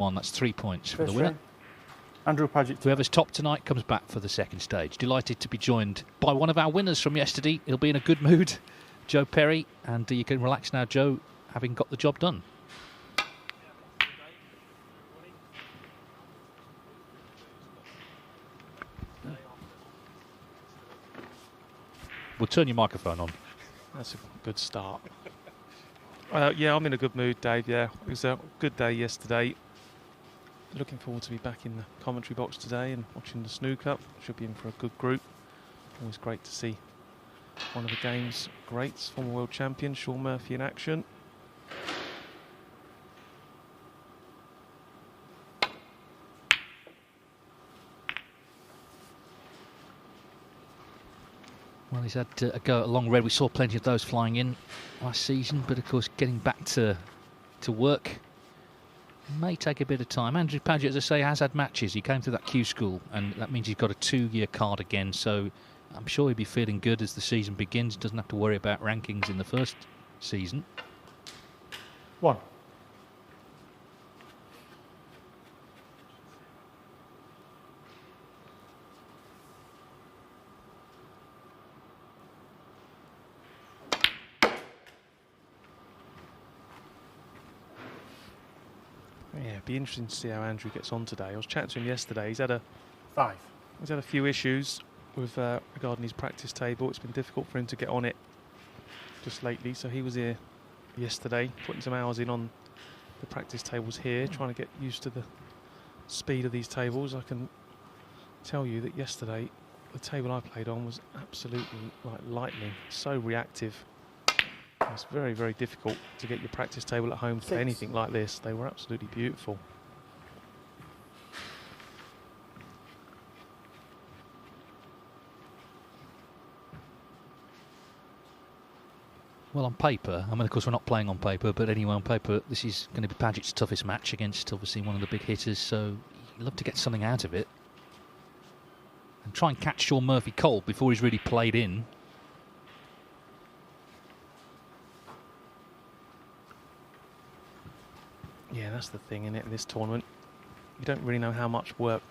1. That's 3 points for the winner. Andrew Pagett. Whoever's top tonight comes back for the second stage. Delighted to be joined by one of our winners from yesterday. He'll be in a good mood, Joe Perry, and you can relax now, Joe, having got the job done. We'll turn your microphone on. That's a good start. Yeah, I'm in a good mood, Dave. Yeah, it was a good day yesterday. Looking forward to be back in the commentary box today and watching the snooker. Should be in for a good group. Always great to see one of the game's greats, former world champion Shaun Murphy in action. Well, he's had a go at long red. We saw plenty of those flying in last season, but of course getting back to work may take a bit of time. Andrew Pagett, as I say, has had matches. He came through that Q school, and that means he's got a 2-year card again, so I'm sure he'll be feeling good as the season begins. Doesn't have to worry about rankings in the first season. 1. Yeah, it'd be interesting to see how Andrew gets on today. I was chatting to him yesterday. He's had a 5. He's had a few issues with regarding his practice table. It's been difficult for him to get on it just lately. So he was here yesterday, putting some hours in on the practice tables here, trying to get used to the speed of these tables. I can tell you that yesterday, the table I played on was absolutely like lightning, so reactive. It's very, very difficult to get your practice table at home for anything like this. They were absolutely beautiful. Well, on paper, I mean, of course, we're not playing on paper, but anyway, on paper, this is going to be Pagett's toughest match against, obviously, one of the big hitters, so you'd love to get something out of it. And try and catch Shaun Murphy cold before he's really played in. Yeah, that's the thing in this tournament. You don't really know how much work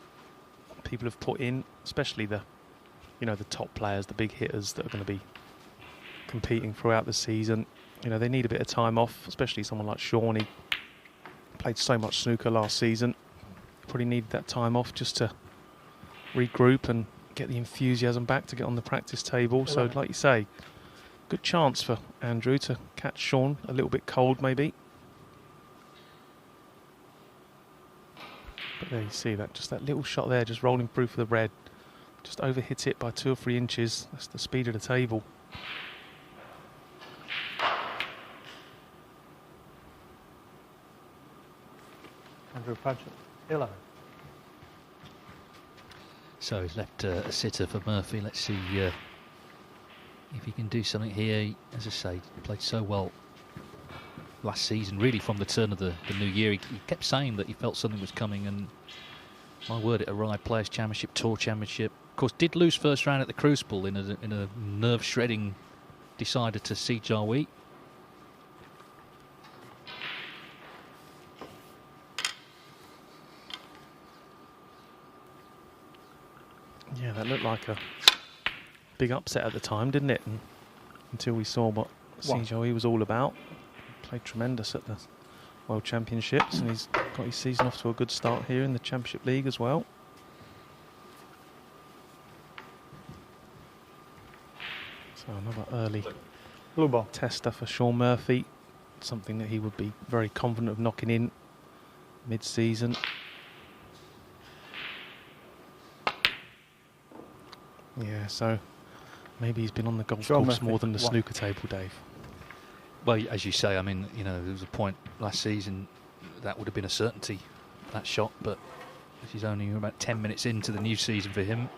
people have put in, especially the top players, the big hitters that are going to be competing throughout the season. You know, they need a bit of time off, especially someone like Shaun. He played so much snooker last season. Probably needed that time off just to regroup and get the enthusiasm back to get on the practice table. So, like you say, good chance for Andrew to catch Shaun a little bit cold, maybe. But there you see that, just that little shot there, just rolling through for the red. Just overhit it by 2 or 3 inches. That's the speed of the table. Andrew Pagett, 11. So he's left a sitter for Murphy. Let's see if he can do something here. As I say, he played so well last season, really from the turn of the new year. He kept saying that he felt something was coming, and my word, it arrived. Players' Championship, Tour Championship. Of course, did lose first round at the Crucible in a nerve-shredding decider to Si Jiahui. Yeah, that looked like a big upset at the time, didn't it? And until we saw what Si Jiahui was all about. Played tremendous at the World Championships, and he's got his season off to a good start here in the Championship League as well. So another early Blue ball tester for Shaun Murphy. Something that he would be very confident of knocking in mid-season. Yeah, so maybe he's been on the golf course more than the snooker table, Dave. Well, as you say, I mean, you know, there was a point last season that would have been a certainty, that shot, but this is only about 10 minutes into the new season for him.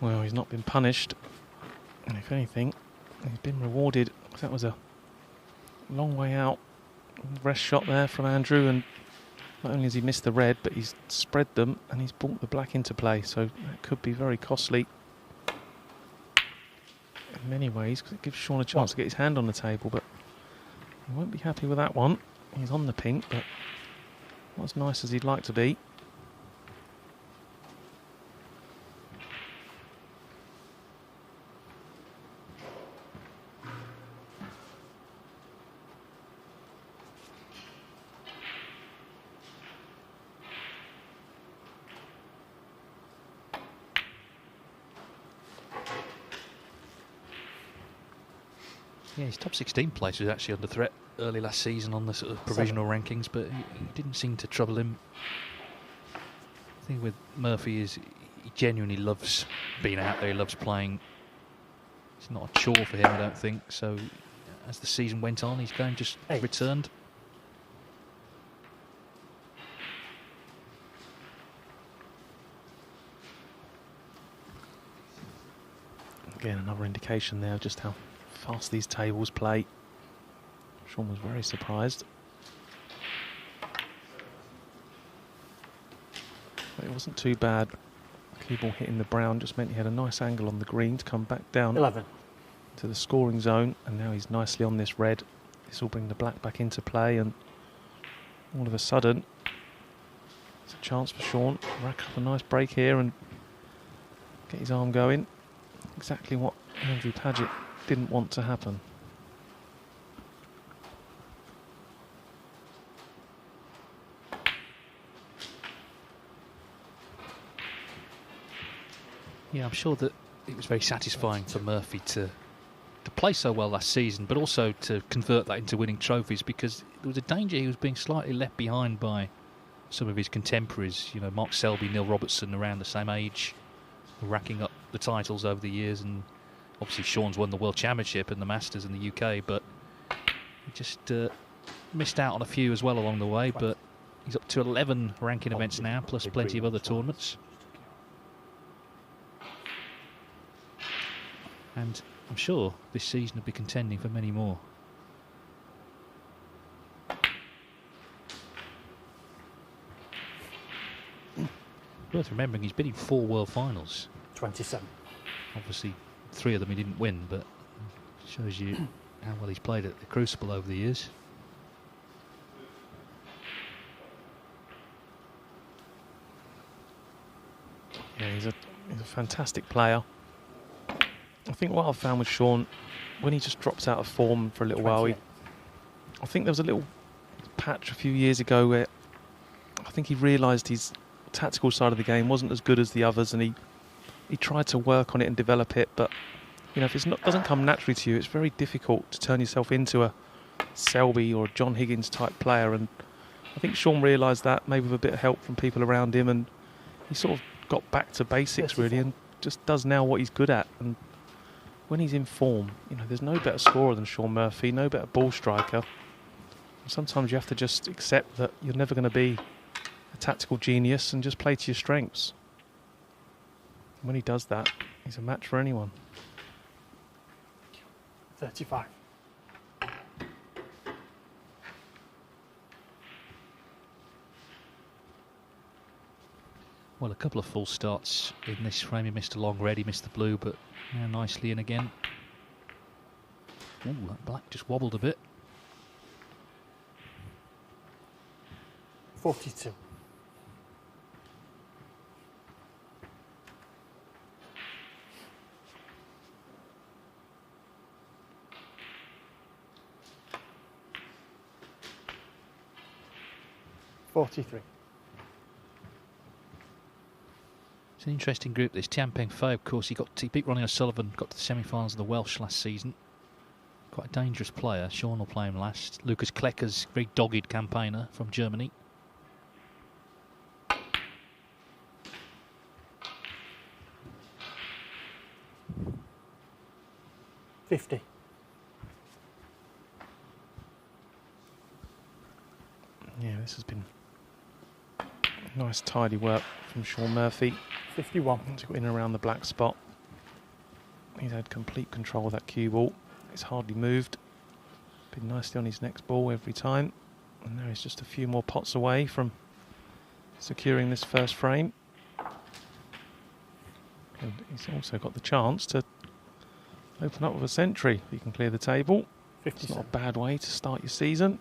Well, he's not been punished. And if anything, he's been rewarded. That was a long way out. Rest shot there from Andrew, and not only has he missed the red, but he's spread them and he's brought the black into play. So that could be very costly in many ways, because it gives Shaun a chance to get his hand on the table, but he won't be happy with that one. He's on the pink, but not as nice as he'd like to be. Yeah, his top 16 place was actually under threat early last season on the sort of provisional rankings, but he didn't seem to trouble him. The thing with Murphy is he genuinely loves being out there, he loves playing. It's not a chore for him, I don't think. So as the season went on, his game just returned. Again, another indication there of just how fast these tables play. Shaun was very surprised. But it wasn't too bad. Cue ball hitting the brown just meant he had a nice angle on the green to come back down 11. to the scoring zone, and now he's nicely on this red. This will bring the black back into play, and all of a sudden it's a chance for Shaun to rack up a nice break here and get his arm going. Exactly what Andrew Pagett didn't want to happen. Yeah, I'm sure that it was very satisfying for Murphy to play so well last season, but also to convert that into winning trophies, because there was a danger he was being slightly left behind by some of his contemporaries. You know, Mark Selby, Neil Robertson, around the same age, racking up the titles over the years, and obviously Shaun's won the World Championship and the Masters in the UK, but he just missed out on a few as well along the way. But he's up to 11 ranking events now, plus plenty of other tournaments. And I'm sure this season will be contending for many more. Worth remembering, he's been in 4 World Finals. 27. Obviously, 3 of them he didn't win, but shows you how well he's played at the Crucible over the years. Yeah, he's a fantastic player. I think what I've found with Shaun, when he just drops out of form for a little while, I think there was a little patch a few years ago where I think he realised his tactical side of the game wasn't as good as the others, and he tried to work on it and develop it. But you know, if it doesn't come naturally to you, it's very difficult to turn yourself into a Selby or a John Higgins type player. And I think Shaun realised that, maybe with a bit of help from people around him, and he sort of got back to basics really, and just does now what he's good at. And when he's in form, you know, there's no better scorer than Shaun Murphy, no better ball striker. Sometimes you have to just accept that you're never going to be a tactical genius and just play to your strengths. When he does that, he's a match for anyone. 35. Well, a couple of full starts in this frame. He missed a long red, he missed the blue, but now nicely in again. Ooh, that black just wobbled a bit. 42. $43. It's an interesting group, this. Tian Peng Fei, of course, he beat Ronnie O'Sullivan, got to the semi-finals of the Welsh last season. Quite a dangerous player. Shaun will play him last. Lucas Klecker's very dogged campaigner from Germany. $50. Yeah, this has been nice tidy work from Shaun Murphy. 51. To go in and around the black spot. He's had complete control of that cue ball. It's hardly moved. Been nicely on his next ball every time. And now he's just a few more pots away from securing this first frame. And he's also got the chance to open up with a century if he can clear the table. It's not a bad way to start your season.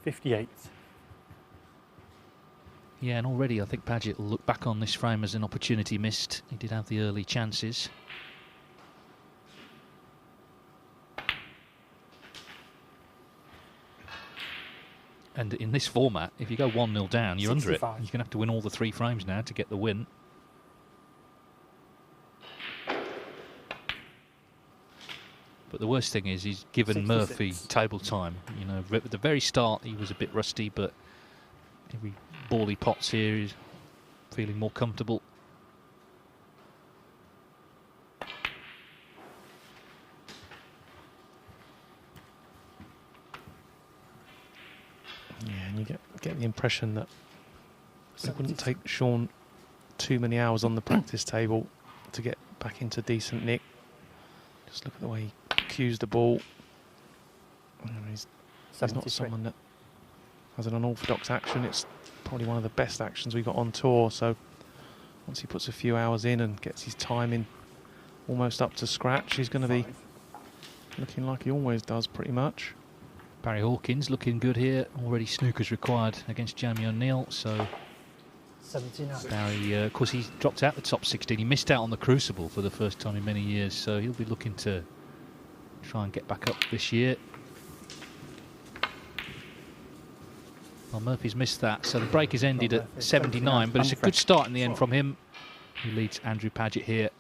$58. Yeah, and already I think Pagett will look back on this frame as an opportunity missed. He did have the early chances. And in this format, if you go 1-0 down, you're 65. under it. You're going to have to win all the 3 frames now to get the win. But the worst thing is he's given 66. Murphy table time. You know, at the very start he was a bit rusty, but every ball he pots here he's feeling more comfortable. Yeah, and you get the impression that it wouldn't take Shaun too many hours on the practice table to get back into decent nick. Just look at the way he cues the ball. He's not someone that has an unorthodox action. It's probably one of the best actions we got on tour. So once he puts a few hours in and gets his timing almost up to scratch, he's going to be looking like he always does pretty much. Barry Hawkins looking good here. Already snookers required against Jamie O'Neill. So 79. Barry, of course, he's dropped out the top 16. He missed out on the Crucible for the first time in many years. So he'll be looking to try and get back up this year. Well, Murphy's missed that, so the break is ended at 79, but it's a good start in the end from him. He leads Andrew Pagett here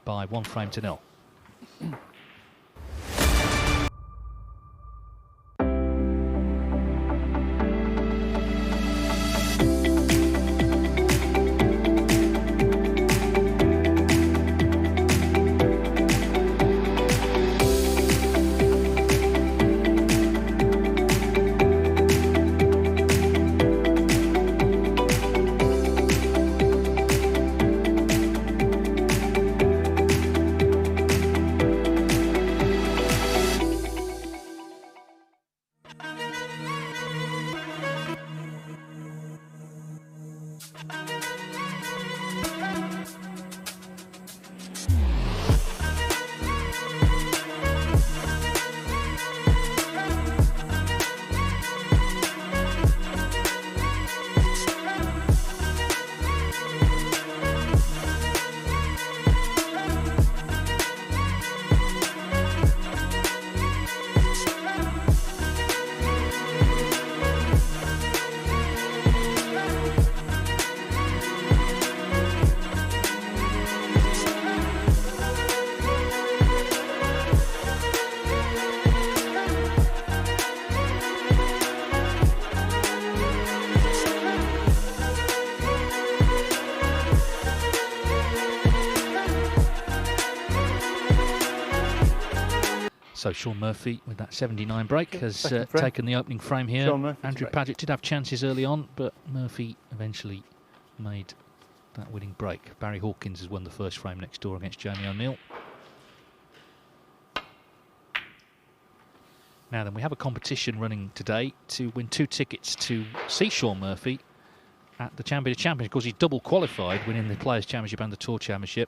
by 1 frame to 0. So Shaun Murphy, with that 79 break, has taken the opening frame here. Andrew Pagett did have chances early on, but Murphy eventually made that winning break. Barry Hawkins has won the first frame next door against Jamie O'Neill. Now then, we have a competition running today to win 2 tickets to see Shaun Murphy at the BetVictor Championship. Of course, he's double qualified, winning the Players' Championship and the Tour Championship.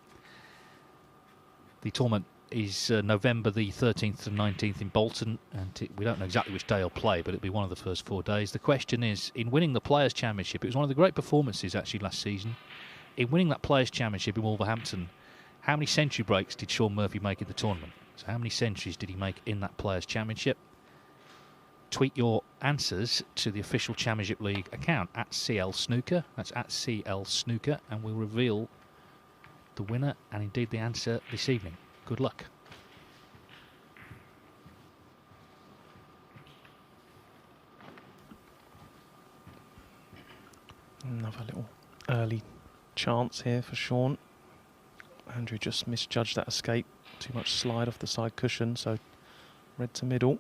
The tournament is November the 13th to 19th in Bolton, and we don't know exactly which day he'll play, but it'll be one of the first 4 days. The question is, in winning the Players' Championship, it was one of the great performances actually last season. In winning that Players' Championship in Wolverhampton, how many century breaks did Shaun Murphy make in the tournament? So how many centuries did he make in that Players' Championship? Tweet your answers to the official Championship League account at CL Snooker. That's at CL Snooker, and we'll reveal the winner and indeed the answer this evening. Good luck. Another little early chance here for Shaun. Andrew just misjudged that escape. Too much slide off the side cushion, so red to middle.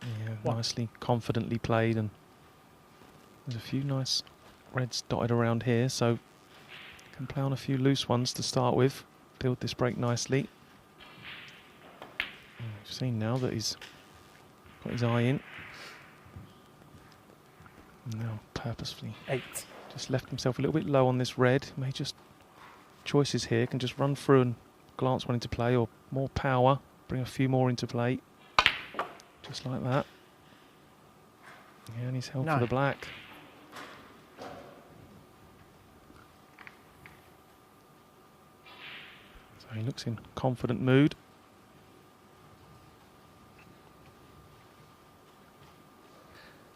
Yeah, One. nicely, confidently played, and there's a few nice reds dotted around here, so can play on a few loose ones to start with, build this break nicely. And we've seen now that he's got his eye in. And now purposefully 8. just left himself a little bit low on this red. May just choices here, can just run through and glance one into play, or more power, bring a few more into play. Just like that. Yeah, and he's held for 9. the black. So he looks in confident mood.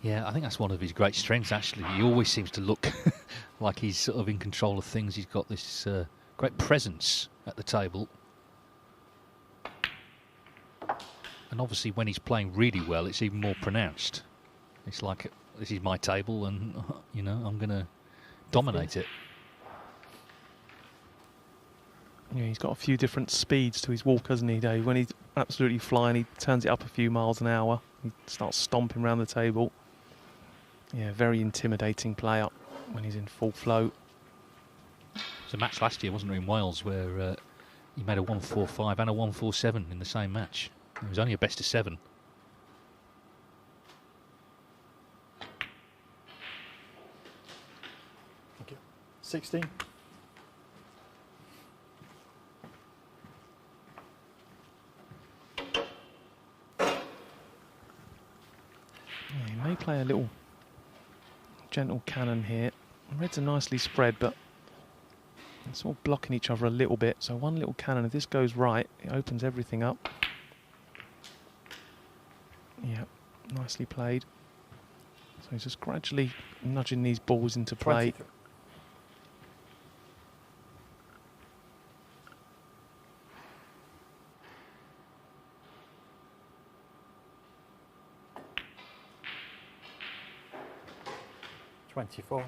Yeah, I think that's one of his great strengths, actually. He always seems to look like he's sort of in control of things. He's got this great presence at the table. And obviously when he's playing really well, it's even more pronounced. It's like, this is my table and, you know, I'm going to dominate it. Yeah, he's got a few different speeds to his walk, hasn't he, Dave? When he's absolutely flying, he turns it up a few miles an hour. He starts stomping around the table. Yeah, very intimidating player when he's in full flow. There's a match last year, wasn't there, in Wales, where he made a 1-4-5 and a 1-4-7 in the same match. It was only a best of 7. Thank you. 16. Yeah, he may play a little gentle cannon here. Reds are nicely spread, but it's all blocking each other a little bit. So one little cannon, if this goes right, it opens everything up. Yeah, nicely played. So he's just gradually nudging these balls into play. 23. $24.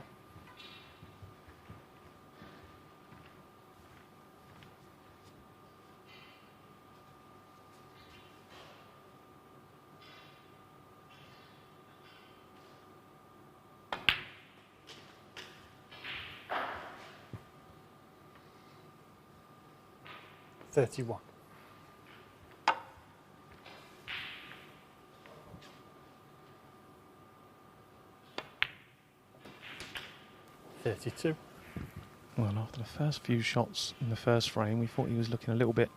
$31. $32. Well, after the first few shots in the first frame, we thought he was looking a little bit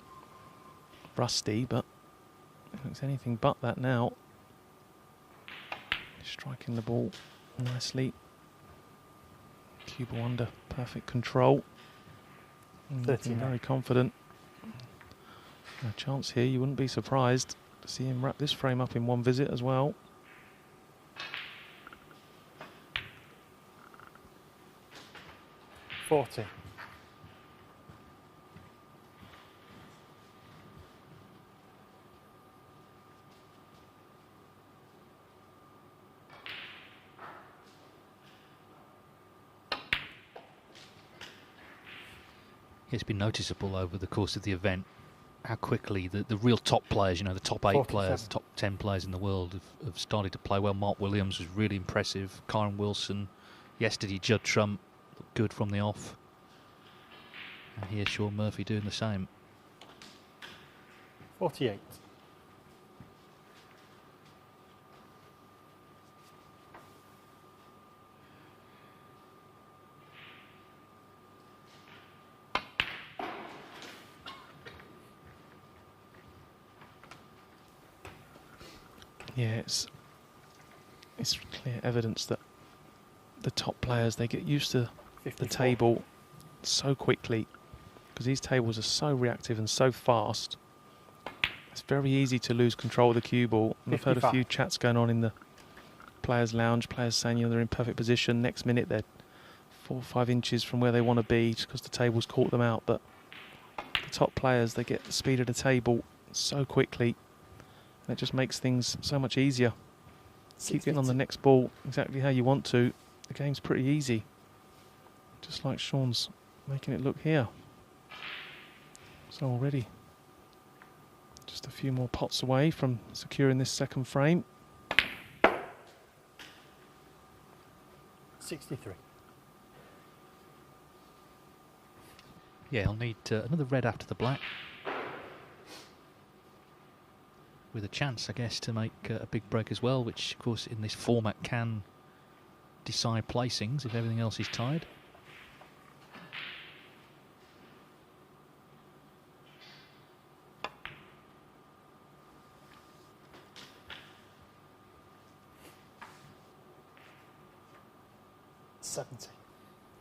rusty, but it looks anything but that now. Striking the ball nicely. Cue ball under perfect control. Looking 39. very confident. A chance here, you wouldn't be surprised to see him wrap this frame up in one visit as well. $40. It's been noticeable over the course of the event how quickly the real top players, you know, the top 8 players, the top 10 players in the world have started to play well. Mark Williams was really impressive. Kyron Wilson, yesterday Judd Trump, looked good from the off. And here's Shaun Murphy doing the same. 48. Yeah, it's clear evidence that the top players, they get used to 54. the table so quickly, because these tables are so reactive and so fast. It's very easy to lose control of the cue ball. And I've heard a 55. few chats going on in the players' lounge, players saying, you know, they're in perfect position. Next minute they're 4 or 5 inches from where they want to be just because the table's caught them out. But the top players, they get the speed of the table so quickly. And it just makes things so much easier. Keep getting on the next ball exactly how you want to. The game's pretty easy. Just like Shaun's making it look here. So already just a few more pots away from securing this second frame. 63. Yeah, he'll need another red after the black. With a chance, I guess, to make a big break as well, which, of course, in this format can decide placings if everything else is tied.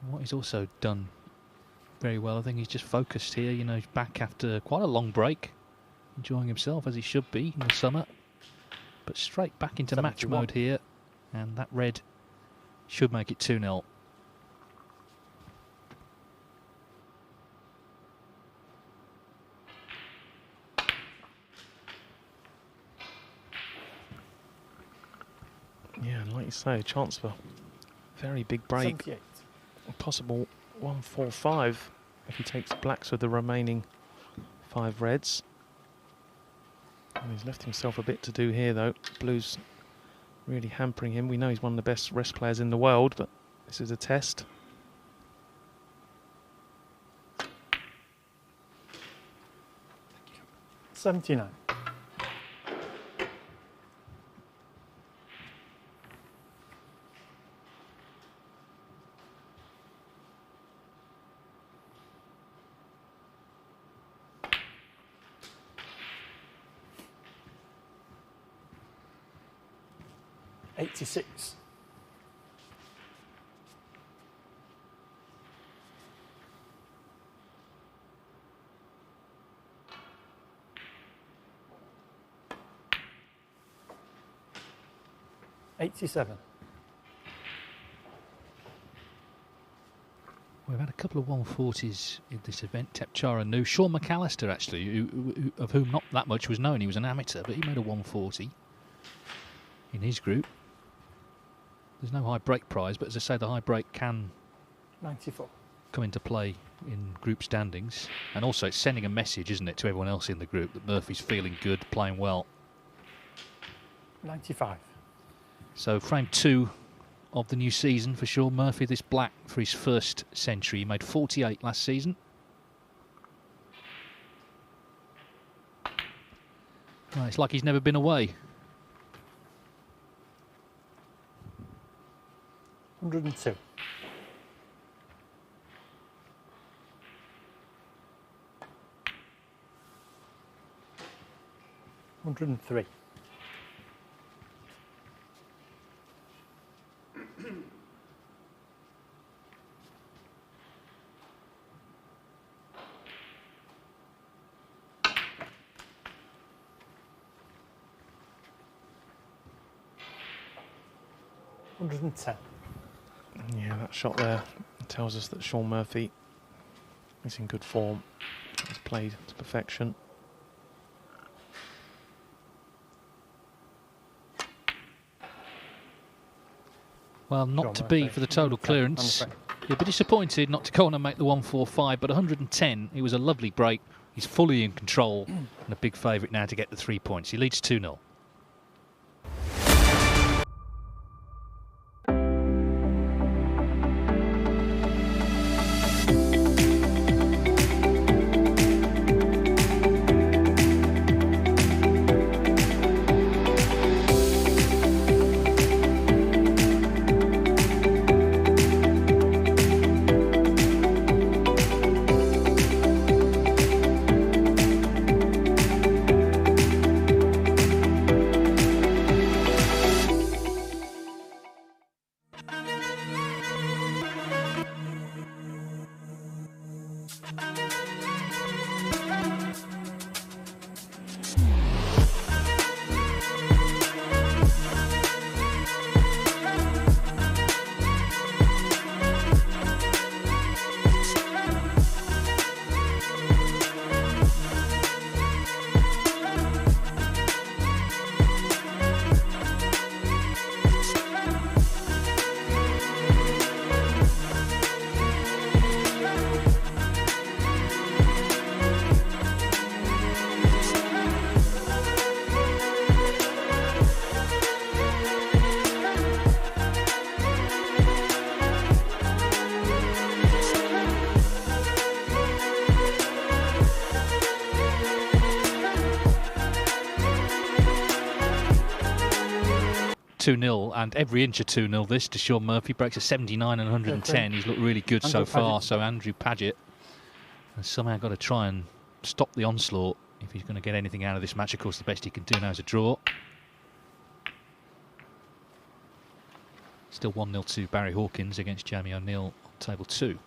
What he's also done very well, I think he's just focused here. You know, he's back after quite a long break, enjoying himself as he should be in the summer, but straight back into 71. match mode here, and that red should make it 2-0. Yeah, and like you say, a chance for very big break. 78. A possible 1-4-5 if he takes blacks with the remaining 5 reds. And he's left himself a bit to do here, though. Blue's really hampering him. We know he's one of the best rest players in the world, but this is a test. $79. $86. $87. We've had a couple of 140s in this event. Tepchara knew. Shaun McAllister, actually, who, of whom not that much was known. He was an amateur, but he made a 140 in his group. There's no high break prize, but as I say, the high break can 94. come into play in group standings. And also it's sending a message, isn't it, to everyone else in the group that Murphy's feeling good, playing well. 95. So frame 2 of the new season for Shaun Murphy, this black for his first century. He made 48 last season. Well, it's like he's never been away. 102. $103. $110. Yeah, that shot there tells us that Shaun Murphy is in good form. He's played to perfection. Well, not Shaun to be Murphy. for the total clearance. You'll be disappointed not to go on and make the 145, but 110, it was a lovely break. He's fully in control and a big favourite now to get the 3 points. He leads 2-0. 2-0, and every inch of 2-0 this to Shaun Murphy. Breaks a 79 and 110. He's looked really good so far. So Andrew Pagett has somehow got to try and stop the onslaught if he's going to get anything out of this match. Of course, the best he can do now is a draw. Still 1-0 to Barry Hawkins against Jamie O'Neill on table 2.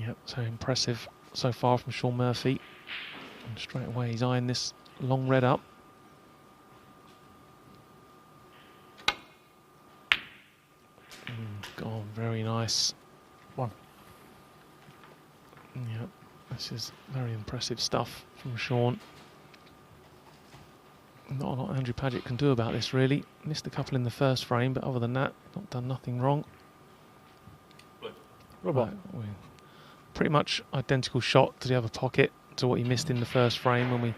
Yep, so impressive so far from Shaun Murphy. And straight away he's eyeing this long red up. Gone, very nice. 1. Yep, this is very impressive stuff from Shaun. Not a lot Andrew Pagett can do about this, really. Missed a couple in the first frame, but other than that, not done nothing wrong. Right, pretty much identical shot to the other pocket to what he missed in the first frame when we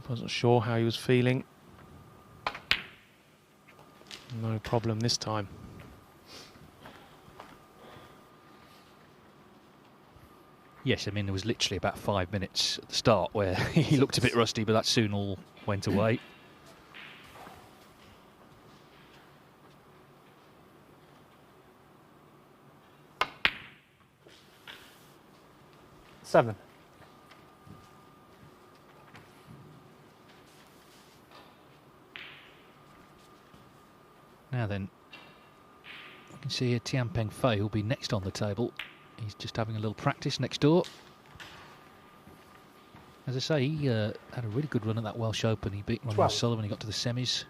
wasn't sure how he was feeling. No problem this time. Yes, I mean, there was literally about 5 minutes at the start where he looked a bit rusty, but that soon all went away. Seven. Now then, you can see here Tianpeng Fei, who'll be next on the table. He's just having a little practice next door. As I say, he had a really good run at that Welsh Open. He beat Ronnie O'Sullivan, he got to the semis.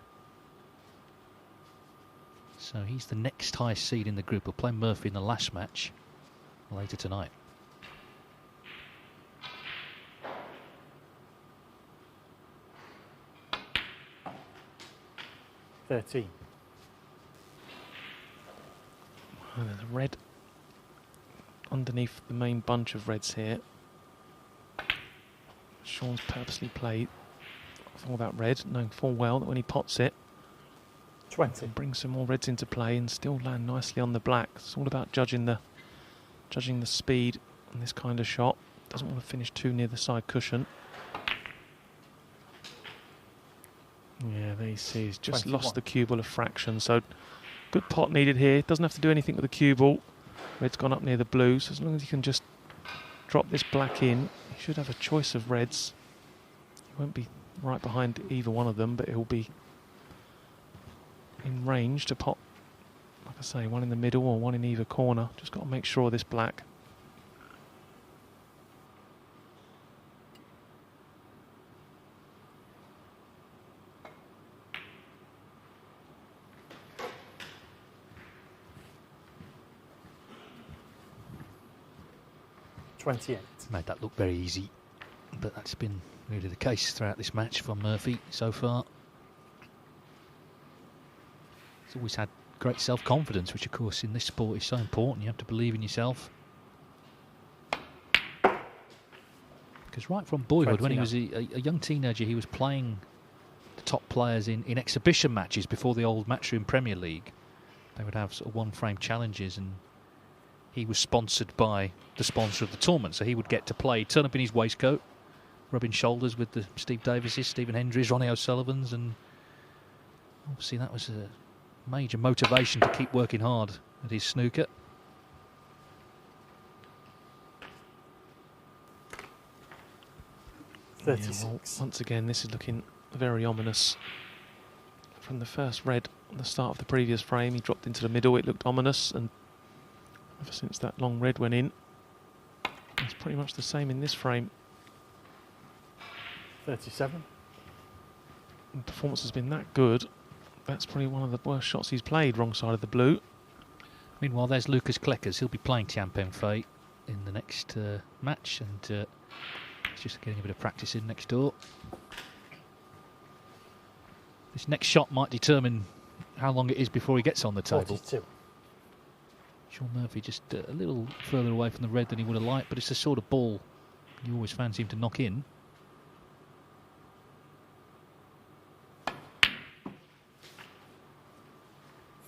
So he's the next highest seed in the group. He'll play Murphy in the last match later tonight. Oh, there's a red underneath the main bunch of reds here. Shaun's purposely played for that red, knowing full well that when he pots it, 20. Bring some more reds into play and still land nicely on the black. It's all about judging the speed on this kind of shot. Doesn't want to finish too near the side cushion. Yeah, there you see, he's just 21. lost the cue ball a fraction. So good pot needed here. Doesn't have to do anything with the cue ball. Red's gone up near the blue, so as long as he can just drop this black in, he should have a choice of reds. He won't be right behind either one of them, but he'll be in range to pot, like I say, one in the middle or one in either corner. Just got to make sure of this black. Made that look very easy, but that's been really the case throughout this match from Murphy so far. He's always had great self-confidence, which of course in this sport is so important. You have to believe in yourself. Because right from boyhood, when he was a young teenager, he was playing the top players in exhibition matches before the old Matchroom Premier League. They would have sort of one-frame challenges, and he was sponsored by the sponsor of the tournament, so he would get to play, turn up in his waistcoat, rubbing shoulders with the Steve Davises, Stephen Hendrys, Ronnie O'Sullivans, and obviously that was a major motivation to keep working hard at his snooker. Yeah, well, once again, this is looking very ominous. From the first red on the start of the previous frame, he dropped into the middle, it looked ominous, and ever since that long red went in, it's pretty much the same in this frame. 37. The performance has been that good. That's probably one of the worst shots he's played, wrong side of the blue. Meanwhile, there's Lucas Kleckers. He'll be playing Tianpeng Fei in the next match, and he's just getting a bit of practice in next door. This next shot might determine how long it is before he gets on the table. 42. Shaun Murphy just a little further away from the red than he would have liked, but it's the sort of ball you always fancy him to knock in.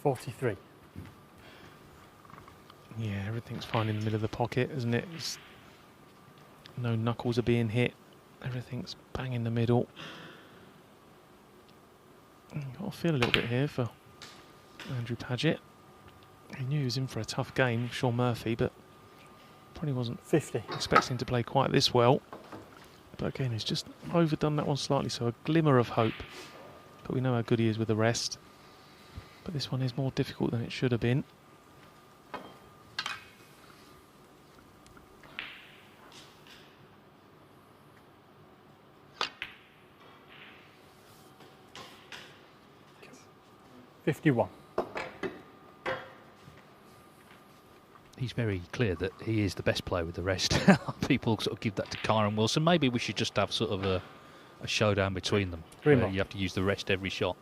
$43. Yeah, everything's fine in the middle of the pocket, isn't it? No knuckles are being hit. Everything's bang in the middle. Got to feel a little bit here for Andrew Pagett. He knew he was in for a tough game, Shaun Murphy, but probably wasn't 50. expecting to play quite this well. But again, he's just overdone that one slightly, so a glimmer of hope. But we know how good he is with the rest. But this one is more difficult than it should have been. $51. He's very clear that he is the best player with the rest. People sort of give that to Kyron Wilson. Maybe we should just have sort of a showdown between them. Three Where more. you have to use the rest every shot.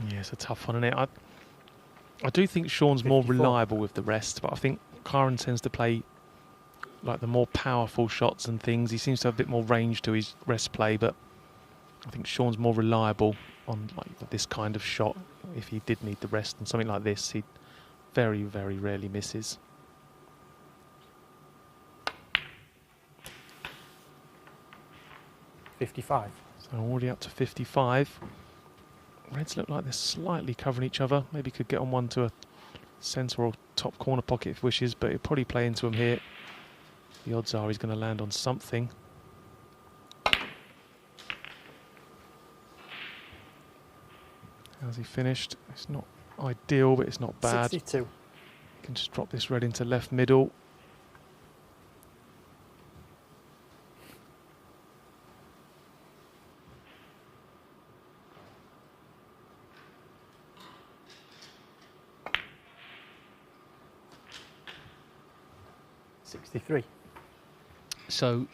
Yeah, it's a tough one, isn't it? I do think Shaun's more 54. reliable with the rest, but I think Kyron tends to play like the more powerful shots and things. He seems to have a bit more range to his rest play, but I think Shaun's more reliable on like this kind of shot. If he did need the rest and something like this, he very, very rarely misses. $55. So already up to 55. Reds look like they're slightly covering each other. Maybe could get on one to a centre or top corner pocket if wishes, but he'll probably play into him here. The odds are he's going to land on something. How's he finished? It's not ideal, but it's not bad. 62. Can just drop this red into left middle. $63. So,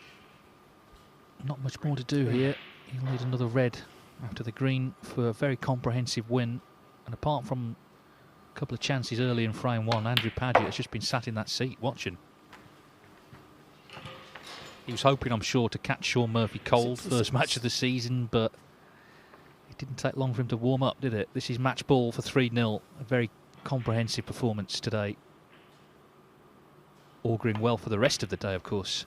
not much more to do here. He'll need another red after the green for a very comprehensive win. And apart from a couple of chances early in frame one, Andrew Pagett has just been sat in that seat watching. He was hoping, I'm sure, to catch Shaun Murphy cold, 66. first match of the season, but it didn't take long for him to warm up, did it? This is match ball for 3-0. A very comprehensive performance today. Auguring well for the rest of the day, of course.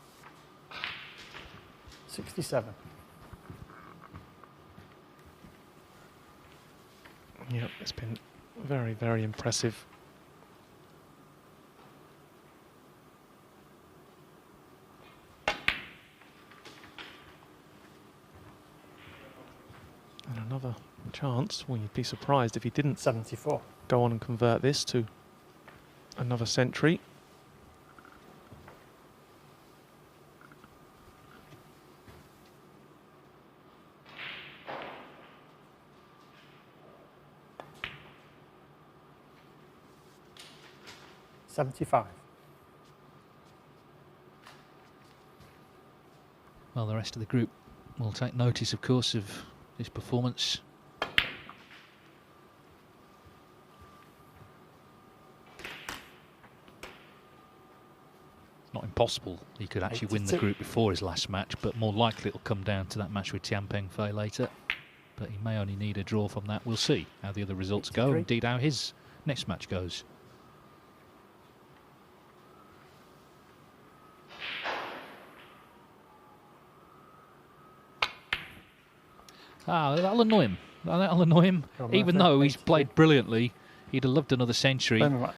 67. Yep, it's been very, very impressive. And another chance. Well, you'd be surprised if he didn't 74. go on and convert this to another century. $75. Well, the rest of the group will take notice, of course, of this performance. It's not impossible he could actually win the 82. group before his last match, but more likely it'll come down to that match with Tianpeng Fei later. But he may only need a draw from that. We'll see how the other results go, 83. indeed how his next match goes. That'll annoy him. That'll annoy him. Shaun Even Murphy, though he's 83. played brilliantly, he'd have loved another century. Same match.